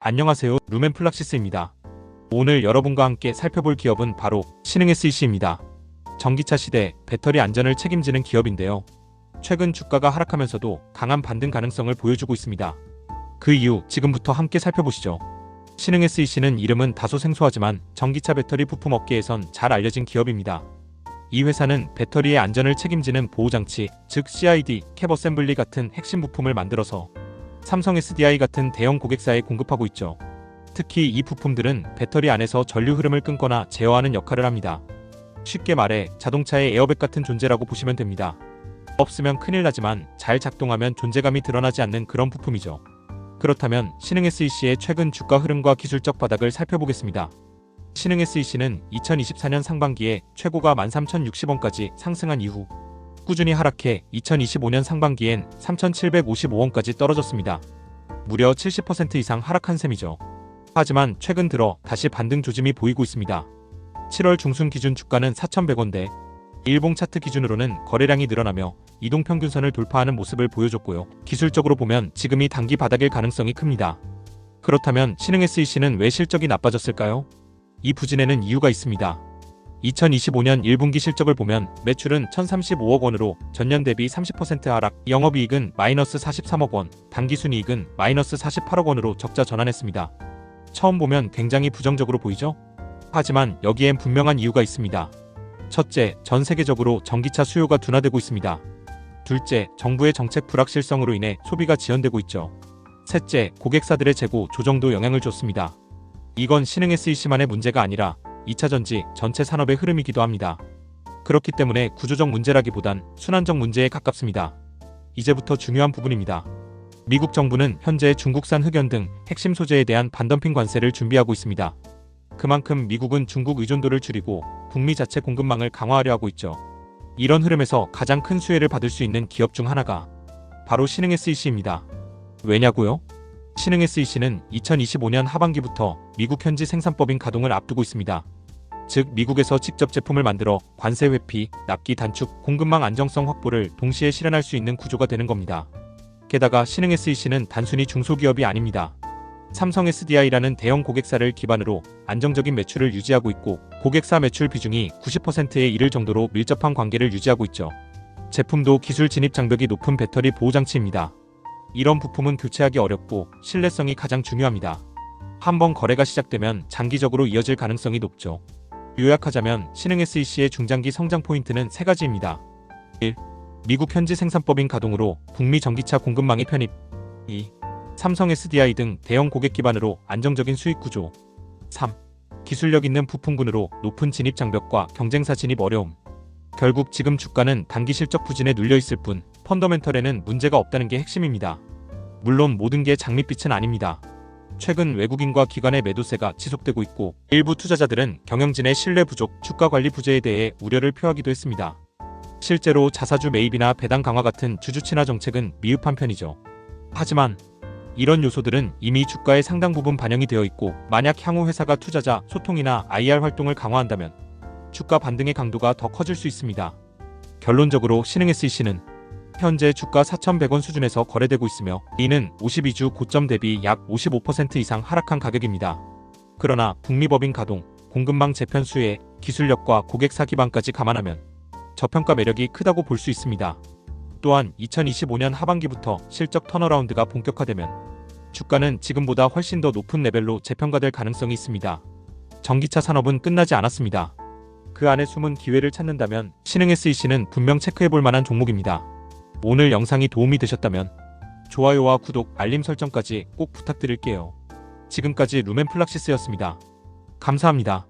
안녕하세요. 루멘플락시스입니다. 오늘 여러분과 함께 살펴볼 기업은 바로 신흥SEC입니다. 전기차 시대 배터리 안전을 책임지는 기업인데요. 최근 주가가 하락하면서도 강한 반등 가능성을 보여주고 있습니다. 그 이유 지금부터 함께 살펴보시죠. 신흥SEC는 이름은 다소 생소하지만 전기차 배터리 부품 업계에선 잘 알려진 기업입니다. 이 회사는 배터리의 안전을 책임지는 보호장치, 즉 CID, 캡 어셈블리 같은 핵심 부품을 만들어서 삼성 SDI 같은 대형 고객사에 공급하고 있죠. 특히 이 부품들은 배터리 안에서 전류 흐름을 끊거나 제어하는 역할을 합니다. 쉽게 말해 자동차의 에어백 같은 존재라고 보시면 됩니다. 없으면 큰일 나지만 잘 작동하면 존재감이 드러나지 않는 그런 부품이죠. 그렇다면 신흥SEC의 최근 주가 흐름과 기술적 바닥을 살펴보겠습니다. 신흥SEC는 2024년 상반기에 최고가 13,060원까지 상승한 이후 꾸준히 하락해 2025년 상반기엔 3,755원까지 떨어졌습니다. 무려 70% 이상 하락한 셈이죠. 하지만 최근 들어 다시 반등 조짐이 보이고 있습니다. 7월 중순 기준 주가는 4,100원대, 일봉 차트 기준으로는 거래량이 늘어나며 이동평균선을 돌파하는 모습을 보여줬고요. 기술적으로 보면 지금이 단기 바닥일 가능성이 큽니다. 그렇다면 신흥SEC는 왜 실적이 나빠졌을까요? 이 부진에는 이유가 있습니다. 2025년 1분기 실적을 보면 매출은 1,035억 원으로 전년 대비 30% 하락, 영업이익은 마이너스 43억 원, 당기순이익은 마이너스 48억 원으로 적자 전환했습니다. 처음 보면 굉장히 부정적으로 보이죠? 하지만 여기엔 분명한 이유가 있습니다. 첫째, 전 세계적으로 전기차 수요가 둔화되고 있습니다. 둘째, 정부의 정책 불확실성으로 인해 소비가 지연되고 있죠. 셋째, 고객사들의 재고 조정도 영향을 줬습니다. 이건 신흥SEC만의 문제가 아니라 2차전지 전체 산업의 흐름이기도 합니다. 그렇기 때문에 구조적 문제라기보단 순환적 문제에 가깝습니다. 이제부터 중요한 부분입니다. 미국 정부는 현재 중국산 흑연 등 핵심 소재에 대한 반덤핑 관세를 준비하고 있습니다. 그만큼 미국은 중국 의존도를 줄이고 북미 자체 공급망을 강화하려 하고 있죠. 이런 흐름에서 가장 큰 수혜를 받을 수 있는 기업 중 하나가 바로 신흥SEC입니다. 왜냐고요? 신흥SEC는 2025년 하반기부터 미국 현지 생산법인 가동을 앞두고 있습니다. 즉 미국에서 직접 제품을 만들어 관세 회피, 납기 단축, 공급망 안정성 확보를 동시에 실현할 수 있는 구조가 되는 겁니다. 게다가 신흥SEC는 단순히 중소기업이 아닙니다. 삼성 SDI라는 대형 고객사를 기반으로 안정적인 매출을 유지하고 있고 고객사 매출 비중이 90%에 이를 정도로 밀접한 관계를 유지하고 있죠. 제품도 기술 진입 장벽이 높은 배터리 보호장치입니다. 이런 부품은 교체하기 어렵고 신뢰성이 가장 중요합니다. 한번 거래가 시작되면 장기적으로 이어질 가능성이 높죠. 요약하자면 신흥SEC의 중장기 성장 포인트는 세 가지입니다. 1. 미국 현지 생산법인 가동으로 북미 전기차 공급망의 편입. 2. 삼성 SDI 등 대형 고객 기반으로 안정적인 수익 구조. 3. 기술력 있는 부품군으로 높은 진입 장벽과 경쟁사 진입 어려움. 결국 지금 주가는 단기 실적 부진에 눌려있을 뿐 펀더멘털에는 문제가 없다는 게 핵심입니다. 물론 모든 게 장밋빛은 아닙니다. 최근 외국인과 기관의 매도세가 지속되고 있고 일부 투자자들은 경영진의 신뢰 부족, 주가 관리 부재에 대해 우려를 표하기도 했습니다. 실제로 자사주 매입이나 배당 강화 같은 주주 친화 정책은 미흡한 편이죠. 하지만 이런 요소들은 이미 주가의 상당 부분 반영이 되어 있고 만약 향후 회사가 투자자 소통이나 IR 활동을 강화한다면 주가 반등의 강도가 더 커질 수 있습니다. 결론적으로 신흥SEC는 현재 주가 4,100원 수준에서 거래되고 있으며 이는 52주 고점 대비 약 55% 이상 하락한 가격입니다. 그러나 북미 법인 가동, 공급망 재편 수혜, 기술력과 고객사 기반까지 감안하면 저평가 매력이 크다고 볼 수 있습니다. 또한 2025년 하반기부터 실적 턴어라운드가 본격화되면 주가는 지금보다 훨씬 더 높은 레벨로 재평가될 가능성이 있습니다. 전기차 산업은 끝나지 않았습니다. 그 안에 숨은 기회를 찾는다면 신흥SEC는 분명 체크해볼 만한 종목입니다. 오늘 영상이 도움이 되셨다면 좋아요와 구독, 알림 설정까지 꼭 부탁드릴게요. 지금까지 루멘플락시스였습니다. 감사합니다.